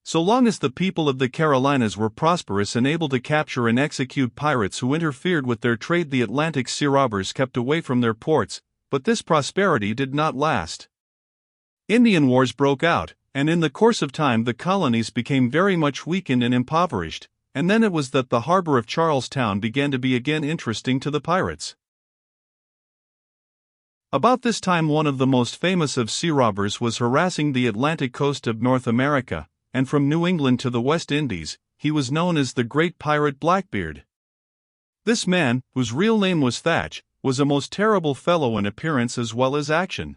So long as the people of the Carolinas were prosperous and able to capture and execute pirates who interfered with their trade, the Atlantic sea robbers kept away from their ports, but this prosperity did not last. Indian wars broke out, and in the course of time the colonies became very much weakened and impoverished, and then it was that the harbor of Charlestown began to be again interesting to the pirates. About this time one of the most famous of sea robbers was harassing the Atlantic coast of North America, and from New England to the West Indies, he was known as the great pirate Blackbeard. This man, whose real name was Thatch, was a most terrible fellow in appearance as well as action.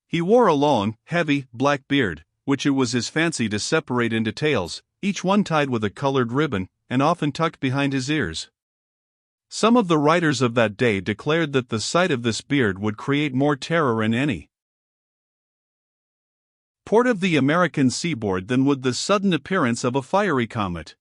He wore a long, heavy, black beard, which it was his fancy to separate into tails, each one tied with a colored ribbon, and often tucked behind his ears. Some of the writers of that day declared that the sight of this beard would create more terror in any port of the American seaboard than would the sudden appearance of a fiery comet.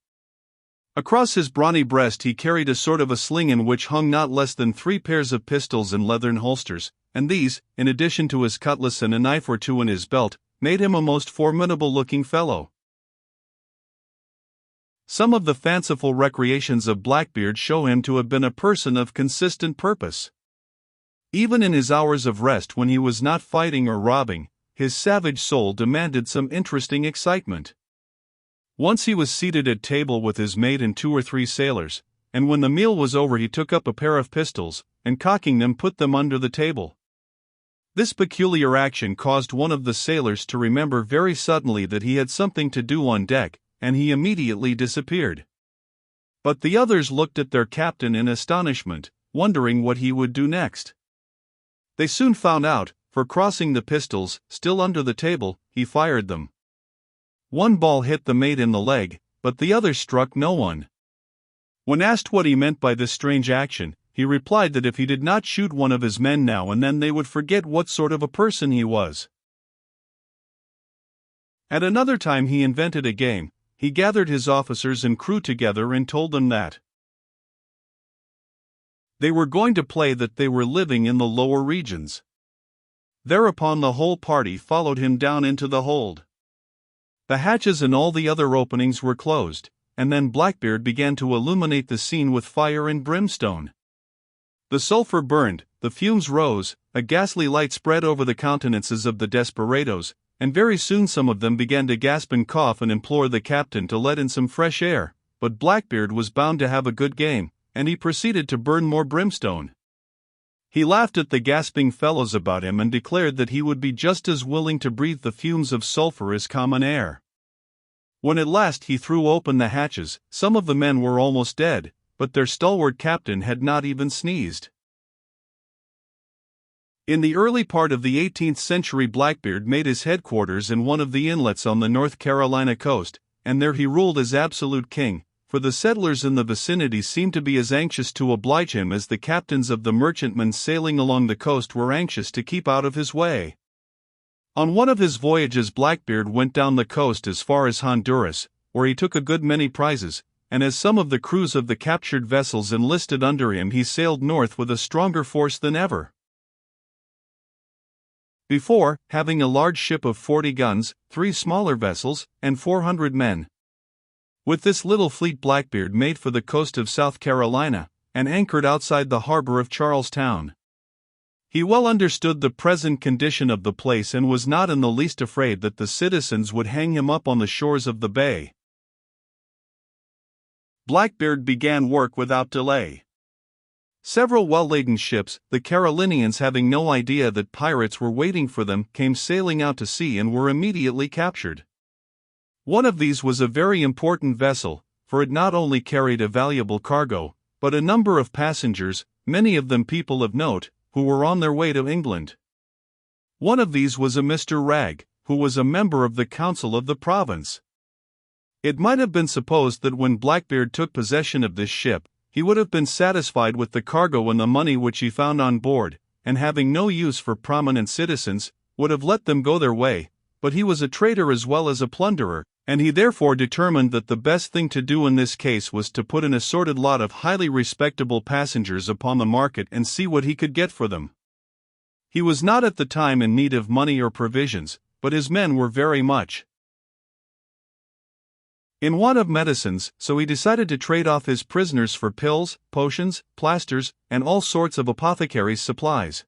Across his brawny breast he carried a sort of a sling in which hung not less than 3 pairs of pistols in leathern holsters, and these, in addition to his cutlass and a knife or two in his belt, made him a most formidable-looking fellow. Some of the fanciful recreations of Blackbeard show him to have been a person of consistent purpose. Even in his hours of rest when he was not fighting or robbing, his savage soul demanded some interesting excitement. Once he was seated at table with his mate and 2 or 3 sailors, and when the meal was over he took up a pair of pistols, and cocking them put them under the table. This peculiar action caused one of the sailors to remember very suddenly that he had something to do on deck, and he immediately disappeared. But the others looked at their captain in astonishment, wondering what he would do next. They soon found out, for crossing the pistols, still under the table, he fired them. One ball hit the mate in the leg, but the other struck no one. When asked what he meant by this strange action, he replied that if he did not shoot one of his men now and then they would forget what sort of a person he was. At another time he invented a game. He gathered his officers and crew together and told them that they were going to play that they were living in the lower regions. Thereupon the whole party followed him down into the hold. The hatches and all the other openings were closed, and then Blackbeard began to illuminate the scene with fire and brimstone. The sulphur burned, the fumes rose, a ghastly light spread over the countenances of the desperadoes, and very soon some of them began to gasp and cough and implore the captain to let in some fresh air, but Blackbeard was bound to have a good game, and he proceeded to burn more brimstone. He laughed at the gasping fellows about him and declared that he would be just as willing to breathe the fumes of sulphur as common air. When at last he threw open the hatches, some of the men were almost dead, but their stalwart captain had not even sneezed. In the early part of the 18th century Blackbeard made his headquarters in one of the inlets on the North Carolina coast, and there he ruled as absolute king, for the settlers in the vicinity seemed to be as anxious to oblige him as the captains of the merchantmen sailing along the coast were anxious to keep out of his way. On one of his voyages Blackbeard went down the coast as far as Honduras, where he took a good many prizes, and as some of the crews of the captured vessels enlisted under him he sailed north with a stronger force than ever before, having a large ship of 40 guns, 3 smaller vessels, and 400 men. With this little fleet Blackbeard made for the coast of South Carolina, and anchored outside the harbor of Charlestown. He well understood the present condition of the place and was not in the least afraid that the citizens would hang him up on the shores of the bay. Blackbeard began work without delay. Several well-laden ships, the Carolinians having no idea that pirates were waiting for them, came sailing out to sea and were immediately captured. One of these was a very important vessel, for it not only carried a valuable cargo, but a number of passengers, many of them people of note, who were on their way to England. One of these was a Mr. Ragg, who was a member of the council of the province. It might have been supposed that when Blackbeard took possession of this ship, he would have been satisfied with the cargo and the money which he found on board, and having no use for prominent citizens, would have let them go their way, but he was a traitor as well as a plunderer, and he therefore determined that the best thing to do in this case was to put an assorted lot of highly respectable passengers upon the market and see what he could get for them. He was not at the time in need of money or provisions, but his men were very much in want of medicines, so he decided to trade off his prisoners for pills, potions, plasters, and all sorts of apothecaries' supplies.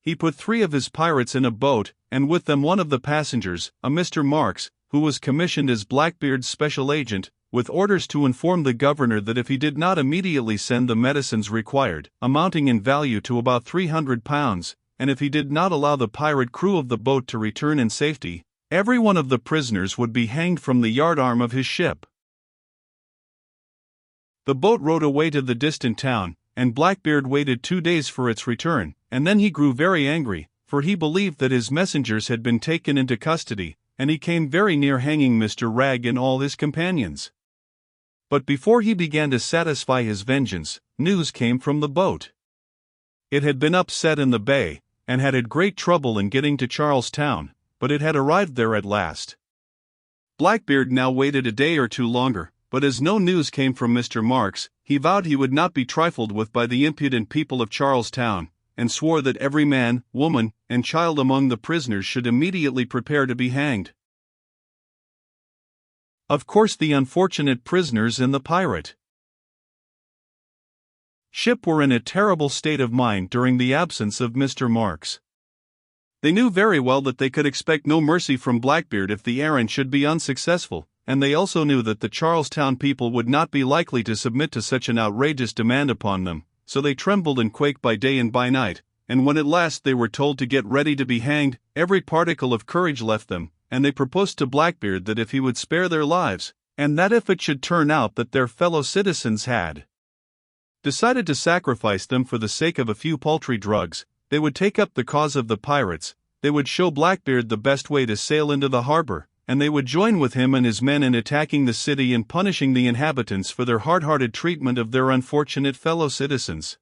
He put 3 of his pirates in a boat, and with them one of the passengers, a Mr. Marks, who was commissioned as Blackbeard's special agent, with orders to inform the governor that if he did not immediately send the medicines required, amounting in value to about £300, and if he did not allow the pirate crew of the boat to return in safety, every one of the prisoners would be hanged from the yardarm of his ship. The boat rowed away to the distant town, and Blackbeard waited 2 days for its return, and then he grew very angry, for he believed that his messengers had been taken into custody, and he came very near hanging Mr. Ragg and all his companions. But before he began to satisfy his vengeance, news came from the boat. It had been upset in the bay, and had great trouble in getting to Charlestown, but it had arrived there at last. Blackbeard now waited a day or 2 longer, but as no news came from Mr. Marks, he vowed he would not be trifled with by the impudent people of Charlestown, and swore that every man, woman, and child among the prisoners should immediately prepare to be hanged. Of course, the unfortunate prisoners and the pirate ship were in a terrible state of mind during the absence of Mr. Marks. They knew very well that they could expect no mercy from Blackbeard if the errand should be unsuccessful, and they also knew that the Charlestown people would not be likely to submit to such an outrageous demand upon them, so they trembled and quaked by day and by night, and when at last they were told to get ready to be hanged, every particle of courage left them, and they proposed to Blackbeard that if he would spare their lives, and that if it should turn out that their fellow citizens had decided to sacrifice them for the sake of a few paltry drugs, they would take up the cause of the pirates, they would show Blackbeard the best way to sail into the harbor, and they would join with him and his men in attacking the city and punishing the inhabitants for their hard-hearted treatment of their unfortunate fellow citizens.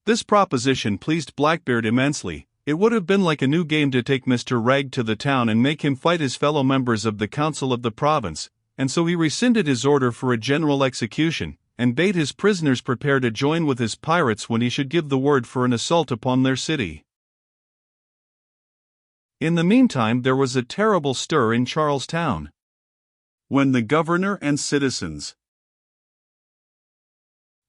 This proposition pleased Blackbeard immensely. It would have been like a new game to take Mr. Ragg to the town and make him fight his fellow members of the council of the province, and so he rescinded his order for a general execution, and bade his prisoners prepare to join with his pirates when he should give the word for an assault upon their city. In the meantime, there was a terrible stir in Charlestown. When the governor and citizens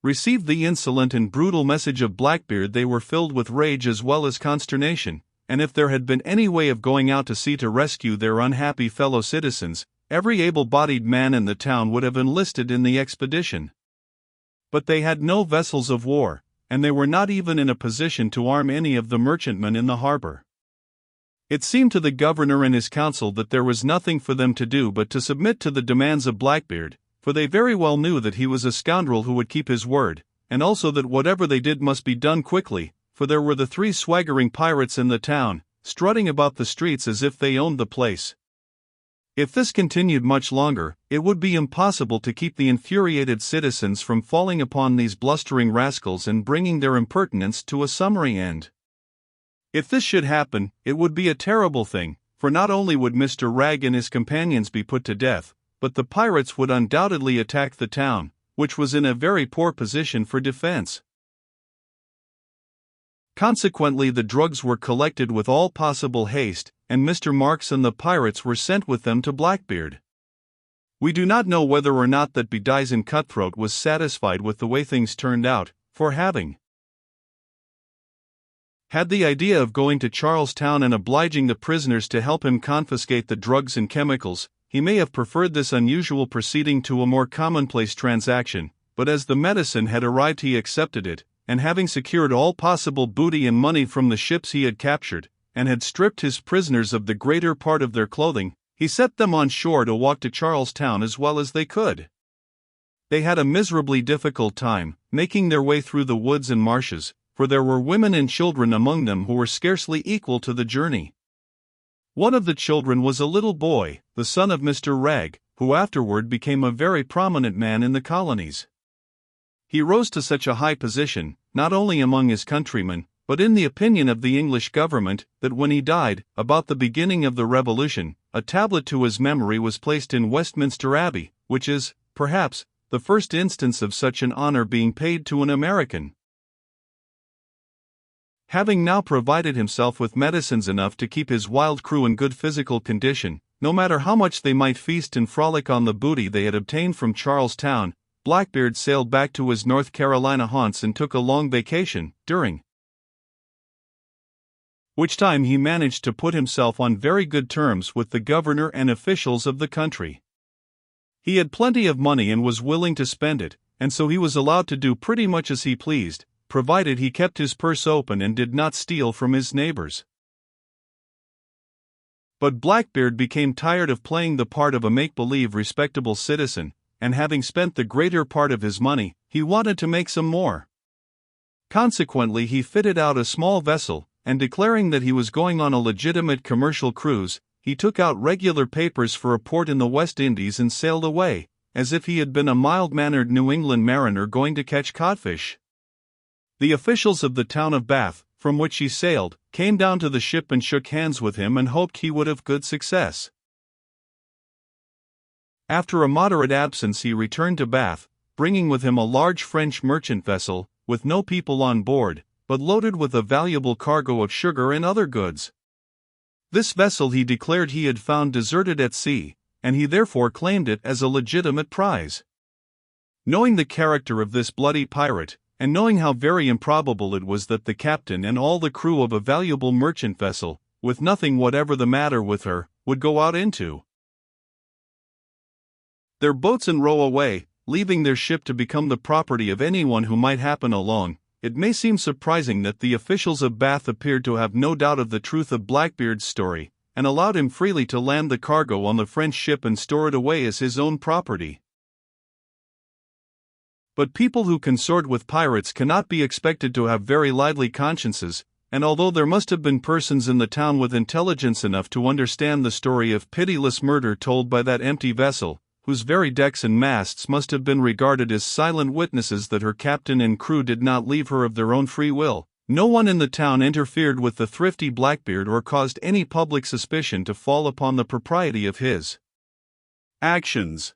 received the insolent and brutal message of Blackbeard, they were filled with rage as well as consternation, and if there had been any way of going out to sea to rescue their unhappy fellow citizens, every able-bodied man in the town would have enlisted in the expedition. But they had no vessels of war, and they were not even in a position to arm any of the merchantmen in the harbor. It seemed to the governor and his council that there was nothing for them to do but to submit to the demands of Blackbeard, for they very well knew that he was a scoundrel who would keep his word, and also that whatever they did must be done quickly, for there were the 3 swaggering pirates in the town, strutting about the streets as if they owned the place. If this continued much longer, it would be impossible to keep the infuriated citizens from falling upon these blustering rascals and bringing their impertinence to a summary end. If this should happen, it would be a terrible thing, for not only would Mr. Ragg and his companions be put to death, but the pirates would undoubtedly attack the town, which was in a very poor position for defense. Consequently, the drugs were collected with all possible haste, and Mr. Marks and the pirates were sent with them to Blackbeard. We do not know whether or not that bedizened cutthroat was satisfied with the way things turned out, for having had the idea of going to Charlestown and obliging the prisoners to help him confiscate the drugs and chemicals, he may have preferred this unusual proceeding to a more commonplace transaction, but as the medicine had arrived he accepted it, and having secured all possible booty and money from the ships he had captured, and had stripped his prisoners of the greater part of their clothing, he set them on shore to walk to Charlestown as well as they could. They had a miserably difficult time, making their way through the woods and marshes, for there were women and children among them who were scarcely equal to the journey. One of the children was a little boy, the son of Mr. Ragg, who afterward became a very prominent man in the colonies. He rose to such a high position, not only among his countrymen, but in the opinion of the English government, that when he died, about the beginning of the Revolution, a tablet to his memory was placed in Westminster Abbey, which is, perhaps, the first instance of such an honor being paid to an American. Having now provided himself with medicines enough to keep his wild crew in good physical condition, no matter how much they might feast and frolic on the booty they had obtained from Charlestown, Blackbeard sailed back to his North Carolina haunts and took a long vacation, during which time he managed to put himself on very good terms with the governor and officials of the country. He had plenty of money and was willing to spend it, and so he was allowed to do pretty much as he pleased, provided he kept his purse open and did not steal from his neighbors. But Blackbeard became tired of playing the part of a make-believe respectable citizen, and having spent the greater part of his money, he wanted to make some more. Consequently, he fitted out a small vessel, and declaring that he was going on a legitimate commercial cruise, he took out regular papers for a port in the West Indies and sailed away, as if he had been a mild-mannered New England mariner going to catch codfish. The officials of the town of Bath, from which he sailed, came down to the ship and shook hands with him and hoped he would have good success. After a moderate absence he returned to Bath, bringing with him a large French merchant vessel, with no people on board, but loaded with a valuable cargo of sugar and other goods. This vessel he declared he had found deserted at sea, and he therefore claimed it as a legitimate prize. Knowing the character of this bloody pirate, and knowing how very improbable it was that the captain and all the crew of a valuable merchant vessel, with nothing whatever the matter with her, would go out into their boats and row away, leaving their ship to become the property of anyone who might happen along, it may seem surprising that the officials of Bath appeared to have no doubt of the truth of Blackbeard's story, and allowed him freely to land the cargo on the French ship and store it away as his own property. But people who consort with pirates cannot be expected to have very lively consciences, and although there must have been persons in the town with intelligence enough to understand the story of pitiless murder told by that empty vessel, whose very decks and masts must have been regarded as silent witnesses that her captain and crew did not leave her of their own free will, no one in the town interfered with the thrifty Blackbeard or caused any public suspicion to fall upon the propriety of his actions.